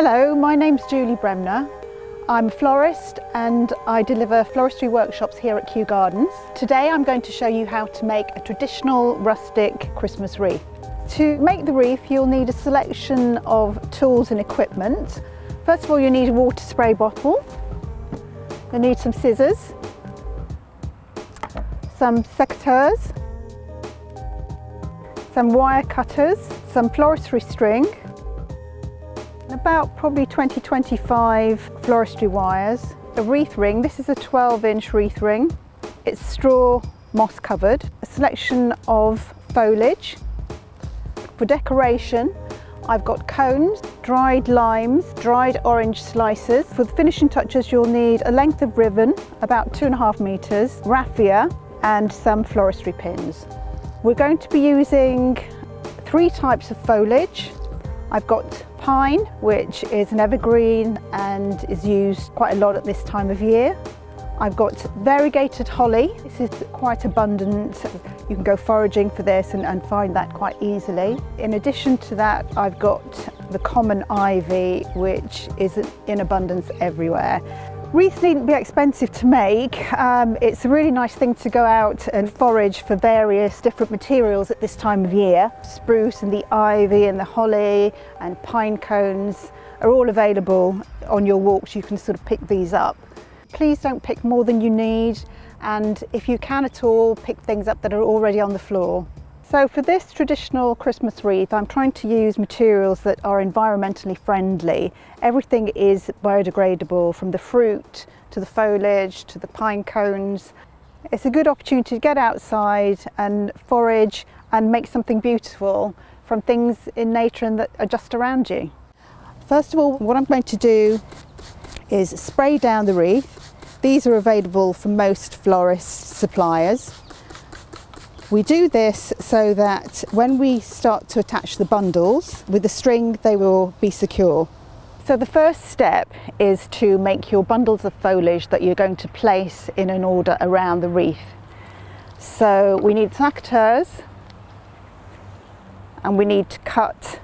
Hello, my name's Julie Bremner. I'm a florist and I deliver floristry workshops here at Kew Gardens. Today I'm going to show you how to make a traditional rustic Christmas wreath. To make the wreath you'll need a selection of tools and equipment. First of all you need a water spray bottle, you'll need some scissors, some secateurs, some wire cutters, some floristry string, about probably 20-25 floristry wires, a wreath ring. This is a 12-inch wreath ring. It's straw moss covered. A selection of foliage. For decoration I've got cones, dried limes, dried orange slices. For the finishing touches you'll need a length of ribbon, about 2.5 meters, raffia and some floristry pins. We're going to be using 3 types of foliage. I've got pine, which is an evergreen and is used quite a lot at this time of year. I've got variegated holly. This is quite abundant. You can go foraging for this and find that quite easily. In addition to that, I've got the common ivy, which is in abundance everywhere. Wreaths needn't be expensive to make. It's a really nice thing to go out and forage for various different materials at this time of year. Spruce and the ivy and the holly and pine cones are all available on your walks. You can sort of pick these up. Please don't pick more than you need, and if you can at all, pick things up that are already on the floor. So for this traditional Christmas wreath, I'm trying to use materials that are environmentally friendly. Everything is biodegradable, from the fruit to the foliage to the pine cones. It's a good opportunity to get outside and forage and make something beautiful from things in nature and that are just around you. First of all, what I'm going to do is spray down the wreath. These are available from most florist suppliers. We do this so that when we start to attach the bundles with the string, they will be secure. So the first step is to make your bundles of foliage that you're going to place in an order around the wreath. So we need secateurs and we need to cut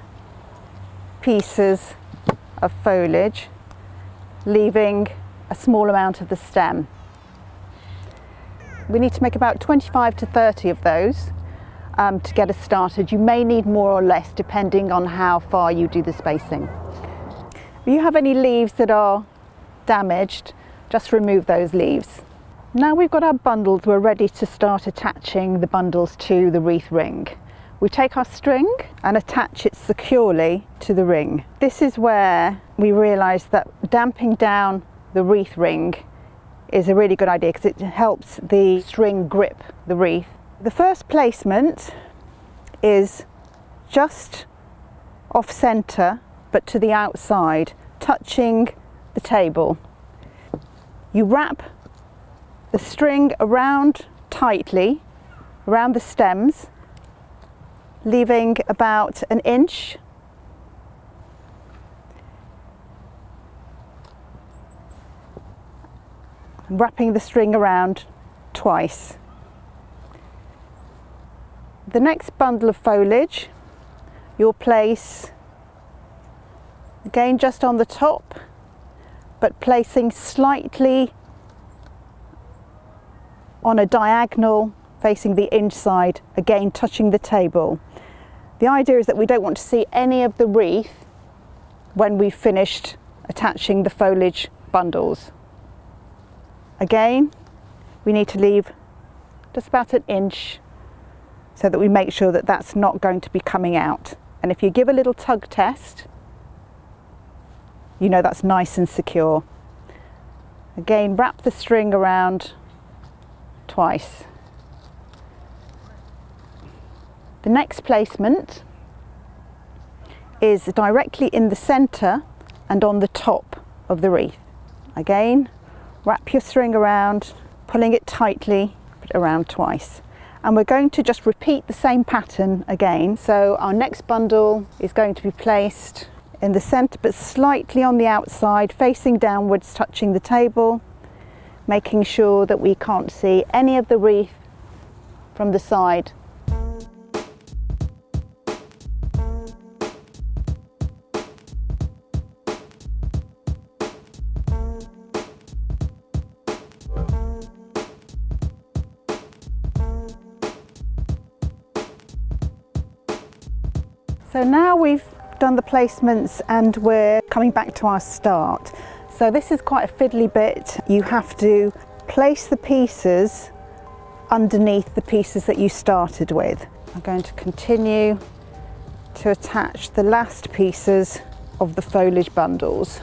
pieces of foliage, leaving a small amount of the stem. We need to make about 25 to 30 of those to get us started. You may need more or less depending on how far you do the spacing. If you have any leaves that are damaged, just remove those leaves. Now we've got our bundles, we're ready to start attaching the bundles to the wreath ring. We take our string and attach it securely to the ring. This is where we realise that damping down the wreath ring is a really good idea because it helps the string grip the wreath. The first placement is just off centre but to the outside, touching the table. You wrap the string around tightly around the stems, leaving about 1 inch. Wrapping the string around twice. The next bundle of foliage you'll place again just on the top, but placing slightly on a diagonal facing the inside, again touching the table. The idea is that we don't want to see any of the wreath when we've finished attaching the foliage bundles. Again, we need to leave just about 1 inch so that we make sure that that's not going to be coming out. And if you give a little tug test, you know that's nice and secure. Again, wrap the string around twice. The next placement is directly in the centre and on the top of the wreath. Again, wrap your string around, pulling it tightly, around twice. And we're going to just repeat the same pattern again. So our next bundle is going to be placed in the centre but slightly on the outside, facing downwards, touching the table, making sure that we can't see any of the wreath from the side. So now we've done the placements and we're coming back to our start. So this is quite a fiddly bit. You have to place the pieces underneath the pieces that you started with. I'm going to continue to attach the last pieces of the foliage bundles.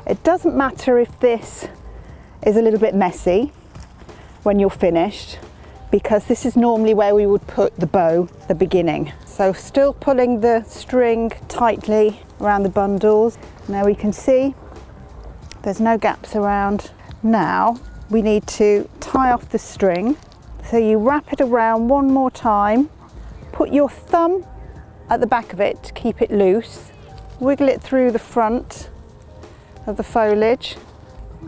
It doesn't matter if this is a little bit messy when you're finished, because this is normally where we would put the bow at the beginning. So still pulling the string tightly around the bundles. Now we can see there's no gaps around. Now we need to tie off the string. So you wrap it around one more time, put your thumb at the back of it to keep it loose, wiggle it through the front of the foliage,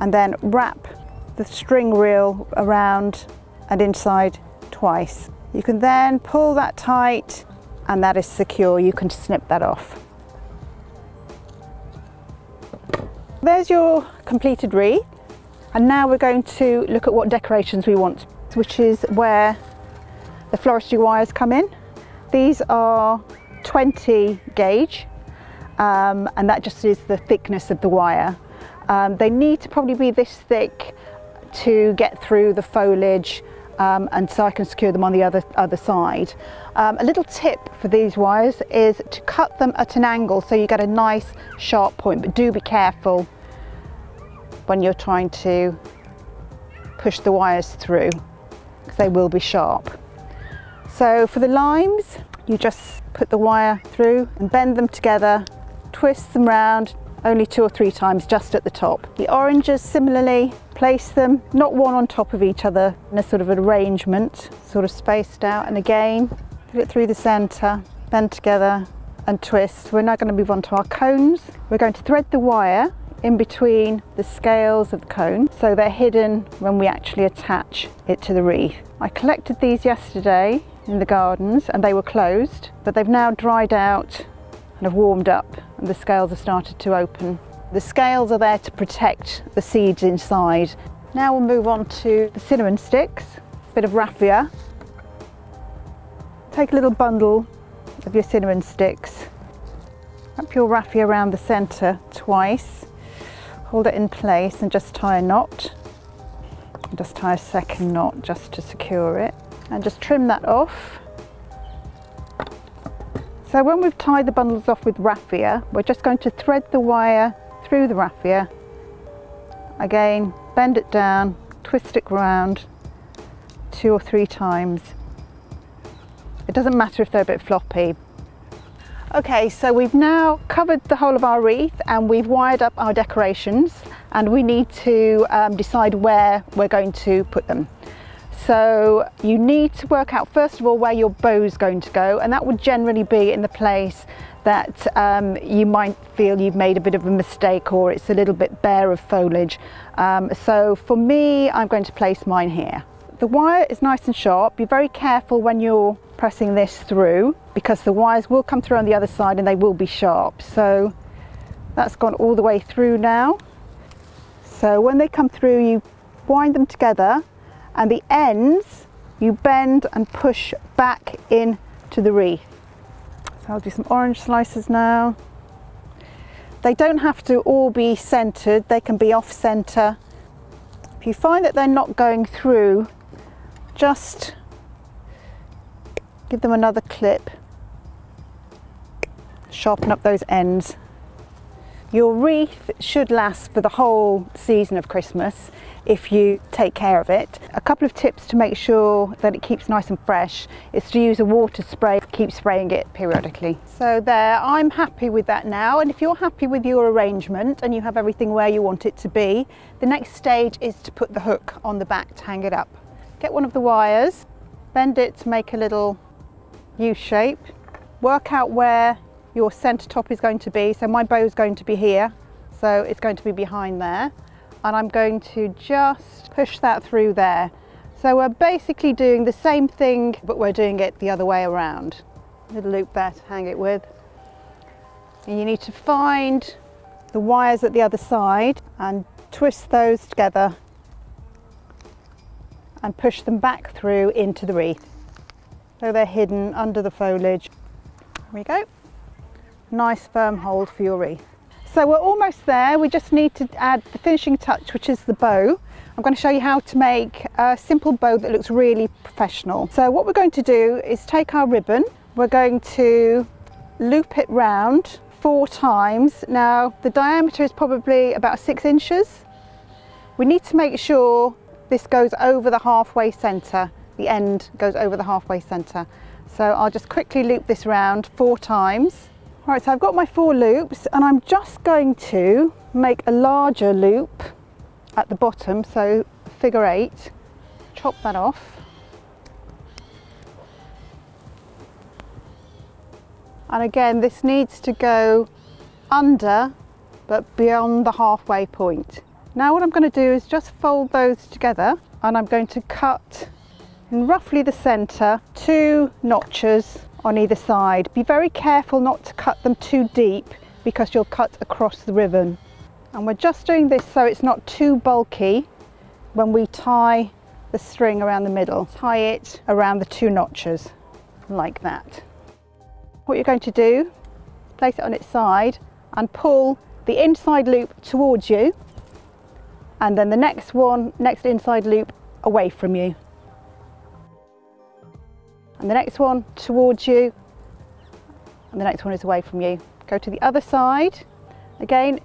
and then wrap the string reel around and inside twice. You can then pull that tight and that is secure. You can snip that off. There's your completed wreath, and now we're going to look at what decorations we want, which is where the floristry wires come in. These are 20 gauge, and that just is the thickness of the wire. They need to probably be this thick to get through the foliage, and so I can secure them on the other side. A little tip for these wires is to cut them at an angle so you get a nice sharp point, but do be careful when you're trying to push the wires through, because they will be sharp. So for the limes, you just put the wire through and bend them together, twist them round only 2 or 3 times just at the top. The oranges similarly, place them not one on top of each other in a sort of an arrangement, sort of spaced out, and again put it through the centre, bend together and twist. We're now going to move on to our cones. We're going to thread the wire in between the scales of the cone so they're hidden when we actually attach it to the wreath. I collected these yesterday in the gardens and they were closed, but they've now dried out and have warmed up and the scales have started to open. The scales are there to protect the seeds inside. Now we'll move on to the cinnamon sticks, a bit of raffia. Take a little bundle of your cinnamon sticks, wrap your raffia around the centre twice, hold it in place and just tie a knot. And just tie a second knot just to secure it, and just trim that off. So when we've tied the bundles off with raffia, we're just going to thread the wire through the raffia. Again, bend it down, twist it round 2 or 3 times. It doesn't matter if they're a bit floppy. Okay, so we've now covered the whole of our wreath and we've wired up our decorations, and we need to decide where we're going to put them. So you need to work out first of all where your bow's going to go, and that would generally be in the place that you might feel you've made a bit of a mistake or it's a little bit bare of foliage. So for me, I'm going to place mine here. The wire is nice and sharp. Be very careful when you're pressing this through, because the wires will come through on the other side and they will be sharp. So that's gone all the way through now. So when they come through, you wind them together, and the ends you bend and push back into the wreath. So I'll do some orange slices now. They don't have to all be centered, they can be off center. If you find that they're not going through, just give them another clip, sharpen up those ends. Your wreath should last for the whole season of Christmas if you take care of it. A couple of tips to make sure that it keeps nice and fresh is to use a water spray. Keep spraying it periodically. So there, I'm happy with that now, and if you're happy with your arrangement and you have everything where you want it to be, the next stage is to put the hook on the back to hang it up. Get one of the wires, bend it to make a little U shape, work out where your centre top is going to be. So my bow is going to be here, so it's going to be behind there, and I'm going to just push that through there. So we're basically doing the same thing, but we're doing it the other way around. Little loop there to hang it with. And you need to find the wires at the other side and twist those together and push them back through into the wreath. So they're hidden under the foliage. There we go. nice firm hold for your wreath. So we're almost there. We just need to add the finishing touch, which is the bow. I'm going to show you how to make a simple bow that looks really professional. So what we're going to do is take our ribbon, we're going to loop it round 4 times. Now the diameter is probably about 6 inches. We need to make sure this goes over the halfway centre, the end goes over the halfway centre. So I'll just quickly loop this round 4 times. All right, so I've got my 4 loops and I'm just going to make a larger loop at the bottom, so figure 8, chop that off. And again, this needs to go under but beyond the halfway point. Now what I'm going to do is just fold those together and I'm going to cut in roughly the centre 2 notches on either side. Be very careful not to cut them too deep because you'll cut across the ribbon. And we're just doing this so it's not too bulky when we tie the string around the middle. Tie it around the 2 notches like that. What you're going to do, place it on its side and pull the inside loop towards you, and then the next inside loop away from you. And the next one towards you, and the next one is away from you. Go to the other side, again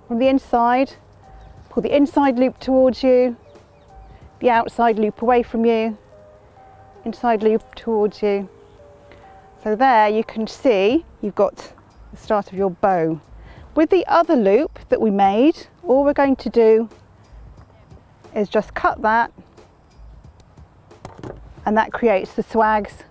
from the inside, pull the inside loop towards you, the outside loop away from you, inside loop towards you. So there you can see you've got the start of your bow. With the other loop that we made, all we're going to do is just cut that, and that creates the swags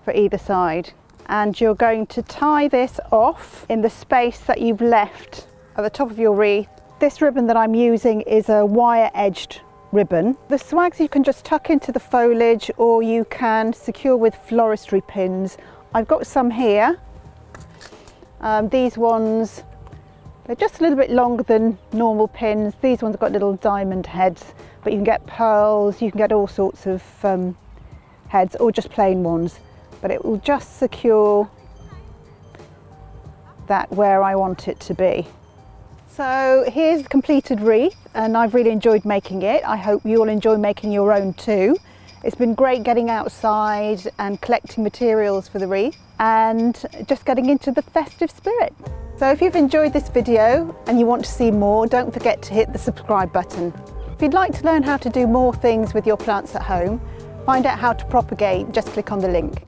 for either side. And you're going to tie this off in the space that you've left at the top of your wreath. This ribbon that I'm using is a wire-edged ribbon. The swags you can just tuck into the foliage or you can secure with floristry pins. I've got some here. These ones, they're just a little bit longer than normal pins. These ones have got little diamond heads, but you can get pearls, you can get all sorts of heads or just plain ones. But it will just secure that where I want it to be. So here's the completed wreath and I've really enjoyed making it. I hope you all enjoy making your own too. It's been great getting outside and collecting materials for the wreath and just getting into the festive spirit. So if you've enjoyed this video and you want to see more, don't forget to hit the subscribe button. If you'd like to learn how to do more things with your plants at home, find out how to propagate, just click on the link.